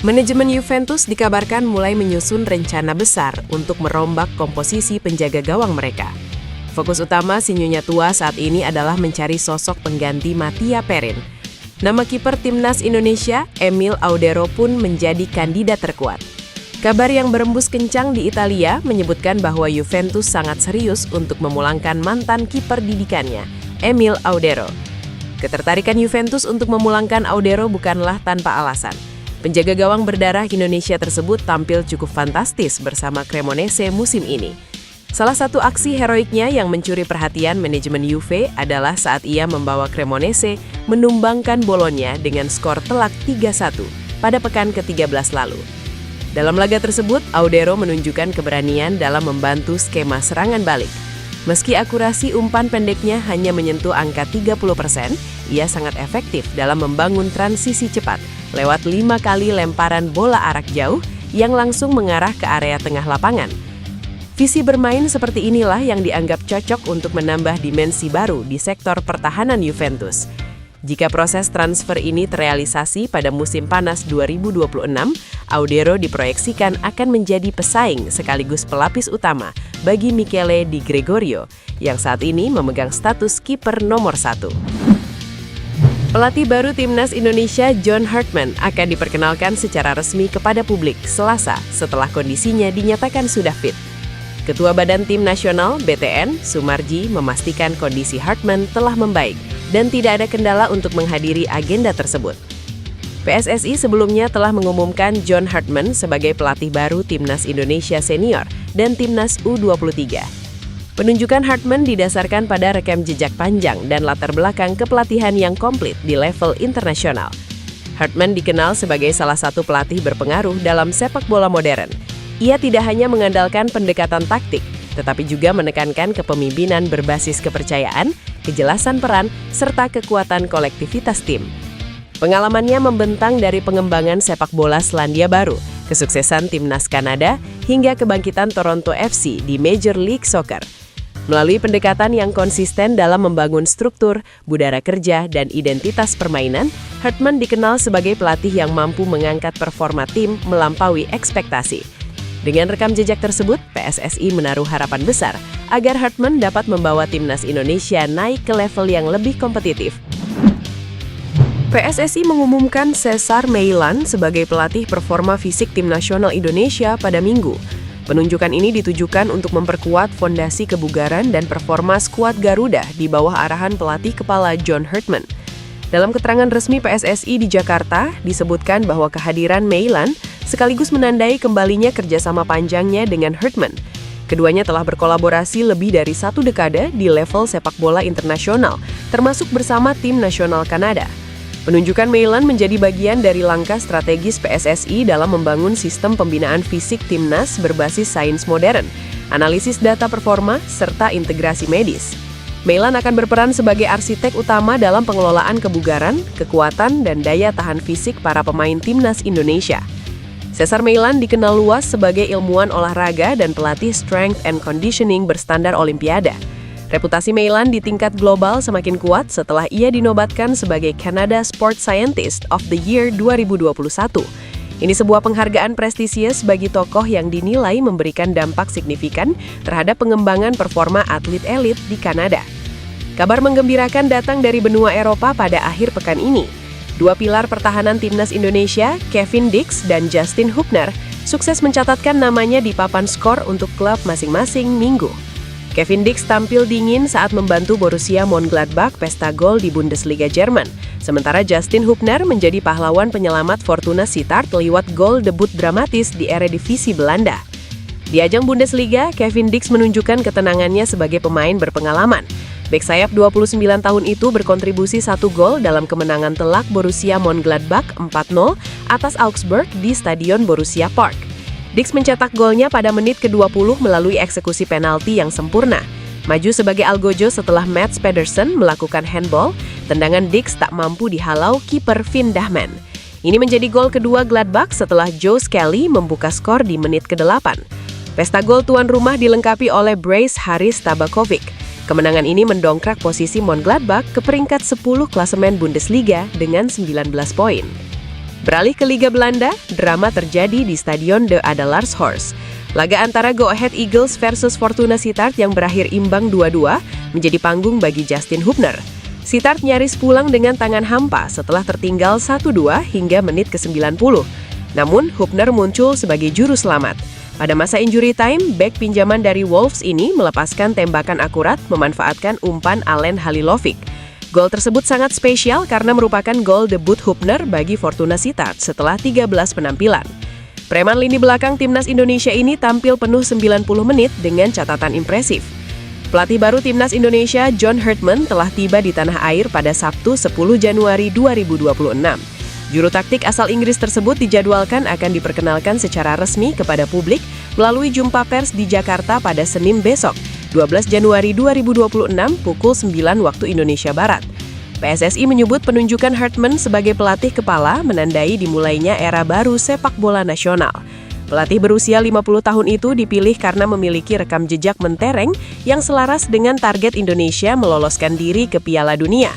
Manajemen Juventus dikabarkan mulai menyusun rencana besar untuk merombak komposisi penjaga gawang mereka. Fokus utama si Nyonya tua saat ini adalah mencari sosok pengganti Mattia Perin. Nama kiper timnas Indonesia, Emil Audero pun menjadi kandidat terkuat. Kabar yang berembus kencang di Italia menyebutkan bahwa Juventus sangat serius untuk memulangkan mantan kiper didikannya, Emil Audero. Ketertarikan Juventus untuk memulangkan Audero bukanlah tanpa alasan. Penjaga gawang berdarah Indonesia tersebut tampil cukup fantastis bersama Cremonese musim ini. Salah satu aksi heroiknya yang mencuri perhatian manajemen Juve adalah saat ia membawa Cremonese menumbangkan Bologna dengan skor telak 3-1 pada pekan ke-13 lalu. Dalam laga tersebut, Audero menunjukkan keberanian dalam membantu skema serangan balik. Meski akurasi umpan pendeknya hanya menyentuh angka 30%, ia sangat efektif dalam membangun transisi cepat lewat 5 kali lemparan bola arak jauh yang langsung mengarah ke area tengah lapangan. Visi bermain seperti inilah yang dianggap cocok untuk menambah dimensi baru di sektor pertahanan Juventus. Jika proses transfer ini terrealisasi pada musim panas 2026, Audero diproyeksikan akan menjadi pesaing sekaligus pelapis utama bagi Michele Di Gregorio, yang saat ini memegang status kiper nomor 1. Pelatih baru timnas Indonesia John Hartman akan diperkenalkan secara resmi kepada publik Selasa setelah kondisinya dinyatakan sudah fit. Ketua Badan Tim Nasional (BTN) Sumarji memastikan kondisi Hartman telah membaik dan tidak ada kendala untuk menghadiri agenda tersebut. PSSI sebelumnya telah mengumumkan John Hartman sebagai pelatih baru Timnas Indonesia Senior dan Timnas U23. Penunjukan Hartman didasarkan pada rekam jejak panjang dan latar belakang kepelatihan yang komplit di level internasional. Hartman dikenal sebagai salah satu pelatih berpengaruh dalam sepak bola modern. Ia tidak hanya mengandalkan pendekatan taktik, tetapi juga menekankan kepemimpinan berbasis kepercayaan, kejelasan peran, serta kekuatan kolektivitas tim. Pengalamannya membentang dari pengembangan sepak bola Selandia Baru, kesuksesan timnas Kanada, hingga kebangkitan Toronto FC di Major League Soccer. Melalui pendekatan yang konsisten dalam membangun struktur, budaya kerja, dan identitas permainan, Hartman dikenal sebagai pelatih yang mampu mengangkat performa tim melampaui ekspektasi. Dengan rekam jejak tersebut, PSSI menaruh harapan besar agar Hartman dapat membawa timnas Indonesia naik ke level yang lebih kompetitif. PSSI mengumumkan Cesar Meilan sebagai pelatih performa fisik tim nasional Indonesia pada Minggu. Penunjukan ini ditujukan untuk memperkuat fondasi kebugaran dan performa skuad Garuda di bawah arahan pelatih kepala John Hartman. Dalam keterangan resmi PSSI di Jakarta, disebutkan bahwa kehadiran Meilan sekaligus menandai kembalinya kerjasama panjangnya dengan Hartman. Keduanya telah berkolaborasi lebih dari 1 dekade di level sepak bola internasional, termasuk bersama tim nasional Kanada. Penunjukan Meilan menjadi bagian dari langkah strategis PSSI dalam membangun sistem pembinaan fisik timnas berbasis sains modern, analisis data performa, serta integrasi medis. Meilan akan berperan sebagai arsitek utama dalam pengelolaan kebugaran, kekuatan, dan daya tahan fisik para pemain timnas Indonesia. Cesar Meilan dikenal luas sebagai ilmuwan olahraga dan pelatih strength and conditioning berstandar Olimpiade. Reputasi Meilan di tingkat global semakin kuat setelah ia dinobatkan sebagai Canada Sport Scientist of the Year 2021. Ini sebuah penghargaan prestisius bagi tokoh yang dinilai memberikan dampak signifikan terhadap pengembangan performa atlet elit di Kanada. Kabar menggembirakan datang dari benua Eropa pada akhir pekan ini. Dua pilar pertahanan timnas Indonesia, Kevin Dix dan Justin Hubner, sukses mencatatkan namanya di papan skor untuk klub masing-masing Minggu. Kevin Dix tampil dingin saat membantu Borussia Mönchengladbach pesta gol di Bundesliga Jerman, sementara Justin Hubner menjadi pahlawan penyelamat Fortuna Sittard lewat gol debut dramatis di Eredivisie Belanda. Di ajang Bundesliga, Kevin Dix menunjukkan ketenangannya sebagai pemain berpengalaman. Bek sayap 29 tahun itu berkontribusi 1 gol dalam kemenangan telak Borussia Mönchengladbach 4-0 atas Augsburg di Stadion Borussia Park. Dix mencetak golnya pada menit ke-20 melalui eksekusi penalti yang sempurna. Maju sebagai algojo setelah Mats Pedersen melakukan handball, tendangan Dix tak mampu dihalau kiper Finn Dahmen. Ini menjadi gol kedua Gladbach setelah Joe Skelly membuka skor di menit ke-8. Pesta gol tuan rumah dilengkapi oleh brace Haris Tabakovic. Kemenangan ini mendongkrak posisi Mönchengladbach ke peringkat 10 klasemen Bundesliga dengan 19 poin. Beralih ke Liga Belanda, drama terjadi di Stadion De Adelaarshorst. Laga antara Go Ahead Eagles versus Fortuna Sittard yang berakhir imbang 2-2 menjadi panggung bagi Justin Hubner. Sittard nyaris pulang dengan tangan hampa setelah tertinggal 1-2 hingga menit ke-90. Namun, Hubner muncul sebagai juru selamat. Pada masa injury time, bek pinjaman dari Wolves ini melepaskan tembakan akurat memanfaatkan umpan Alen Halilovic. Gol tersebut sangat spesial karena merupakan gol debut Hubner bagi Fortuna Sittard setelah 13 penampilan. Preman lini belakang timnas Indonesia ini tampil penuh 90 menit dengan catatan impresif. Pelatih baru timnas Indonesia, John Hartman, telah tiba di tanah air pada Sabtu 10 Januari 2026. Juru taktik asal Inggris tersebut dijadwalkan akan diperkenalkan secara resmi kepada publik melalui jumpa pers di Jakarta pada Senin besok, 12 Januari 2026 pukul 9 waktu Indonesia Barat. PSSI menyebut penunjukan Hartman sebagai pelatih kepala menandai dimulainya era baru sepak bola nasional. Pelatih berusia 50 tahun itu dipilih karena memiliki rekam jejak mentereng yang selaras dengan target Indonesia meloloskan diri ke Piala Dunia.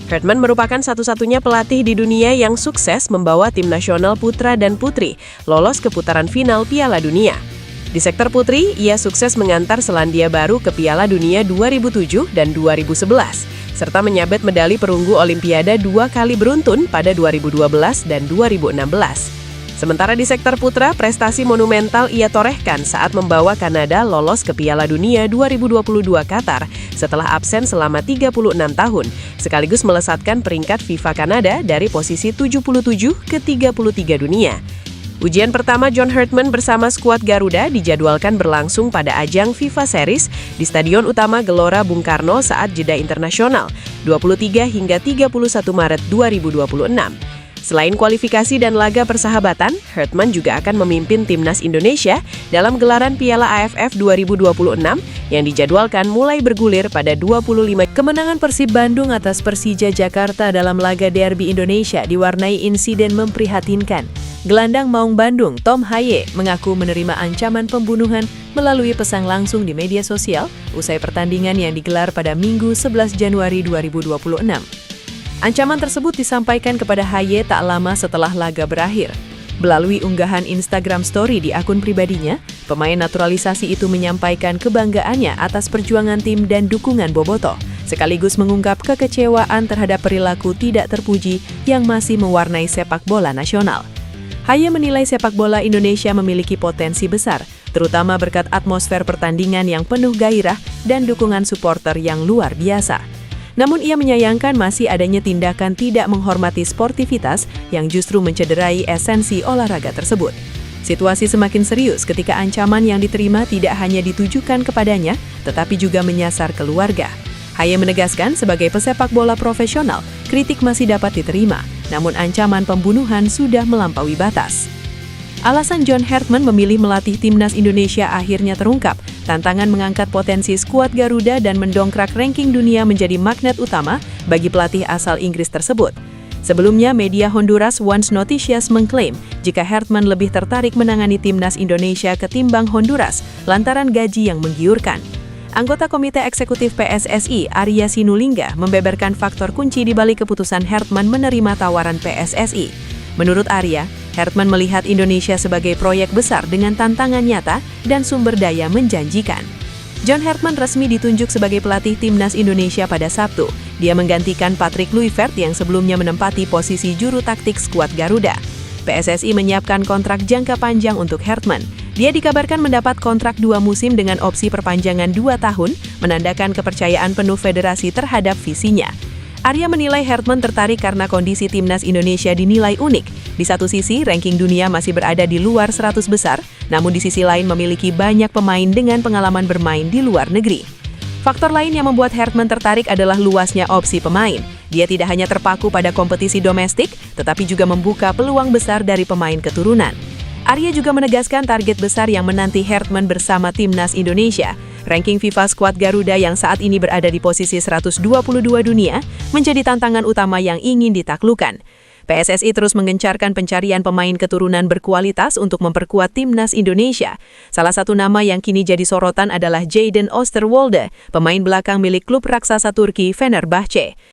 Hartman merupakan satu-satunya pelatih di dunia yang sukses membawa tim nasional putra dan putri lolos ke putaran final Piala Dunia. Di sektor putri, ia sukses mengantar Selandia Baru ke Piala Dunia 2007 dan 2011, serta menyabet medali perunggu Olimpiade 2 kali beruntun pada 2012 dan 2016. Sementara di sektor putra, prestasi monumental ia torehkan saat membawa Kanada lolos ke Piala Dunia 2022 Qatar setelah absen selama 36 tahun, sekaligus melesatkan peringkat FIFA Kanada dari posisi 77 ke 33 dunia. Ujian pertama John Hartman bersama skuad Garuda dijadwalkan berlangsung pada ajang FIFA Series di Stadion Utama Gelora Bung Karno saat jeda internasional 23 hingga 31 Maret 2026. Selain kualifikasi dan laga persahabatan, Hartman juga akan memimpin timnas Indonesia dalam gelaran Piala AFF 2026 yang dijadwalkan mulai bergulir pada 25. Kemenangan Persib Bandung atas Persija Jakarta dalam laga derby Indonesia diwarnai insiden memprihatinkan. Gelandang Maung Bandung, Tom Haye, mengaku menerima ancaman pembunuhan melalui pesan langsung di media sosial usai pertandingan yang digelar pada Minggu 11 Januari 2026. Ancaman tersebut disampaikan kepada Haye tak lama setelah laga berakhir. Melalui unggahan Instagram Story di akun pribadinya, pemain naturalisasi itu menyampaikan kebanggaannya atas perjuangan tim dan dukungan Bobotoh, sekaligus mengungkap kekecewaan terhadap perilaku tidak terpuji yang masih mewarnai sepak bola nasional. Haye menilai sepak bola Indonesia memiliki potensi besar, terutama berkat atmosfer pertandingan yang penuh gairah dan dukungan supporter yang luar biasa. Namun ia menyayangkan masih adanya tindakan tidak menghormati sportivitas yang justru mencederai esensi olahraga tersebut. Situasi semakin serius ketika ancaman yang diterima tidak hanya ditujukan kepadanya, tetapi juga menyasar keluarga. Haye menegaskan sebagai pesepak bola profesional, kritik masih dapat diterima, namun ancaman pembunuhan sudah melampaui batas. Alasan John Hartman memilih melatih timnas Indonesia akhirnya terungkap. Tantangan mengangkat potensi skuad Garuda dan mendongkrak ranking dunia menjadi magnet utama bagi pelatih asal Inggris tersebut. Sebelumnya, media Honduras Once Noticias mengklaim jika Hartman lebih tertarik menangani timnas Indonesia ketimbang Honduras lantaran gaji yang menggiurkan. Anggota Komite Eksekutif PSSI, Arya Sinulinga, membeberkan faktor kunci di balik keputusan Hartman menerima tawaran PSSI. Menurut Arya, Hartman melihat Indonesia sebagai proyek besar dengan tantangan nyata dan sumber daya menjanjikan. John Hartman resmi ditunjuk sebagai pelatih timnas Indonesia pada Sabtu. Dia menggantikan Patrick Kluivert yang sebelumnya menempati posisi juru taktik skuad Garuda. PSSI menyiapkan kontrak jangka panjang untuk Hartman. Dia dikabarkan mendapat kontrak 2 musim dengan opsi perpanjangan 2 tahun, menandakan kepercayaan penuh federasi terhadap visinya. Arya menilai Hartman tertarik karena kondisi timnas Indonesia dinilai unik. Di satu sisi, ranking dunia masih berada di luar 100 besar, namun di sisi lain memiliki banyak pemain dengan pengalaman bermain di luar negeri. Faktor lain yang membuat Hartman tertarik adalah luasnya opsi pemain. Dia tidak hanya terpaku pada kompetisi domestik, tetapi juga membuka peluang besar dari pemain keturunan. Arya juga menegaskan target besar yang menanti Hartman bersama timnas Indonesia. Ranking FIFA skuad Garuda yang saat ini berada di posisi 122 dunia menjadi tantangan utama yang ingin ditaklukkan. PSSI terus menggencarkan pencarian pemain keturunan berkualitas untuk memperkuat timnas Indonesia. Salah satu nama yang kini jadi sorotan adalah Jayden Oosterwolde, pemain belakang milik klub raksasa Turki Fenerbahce.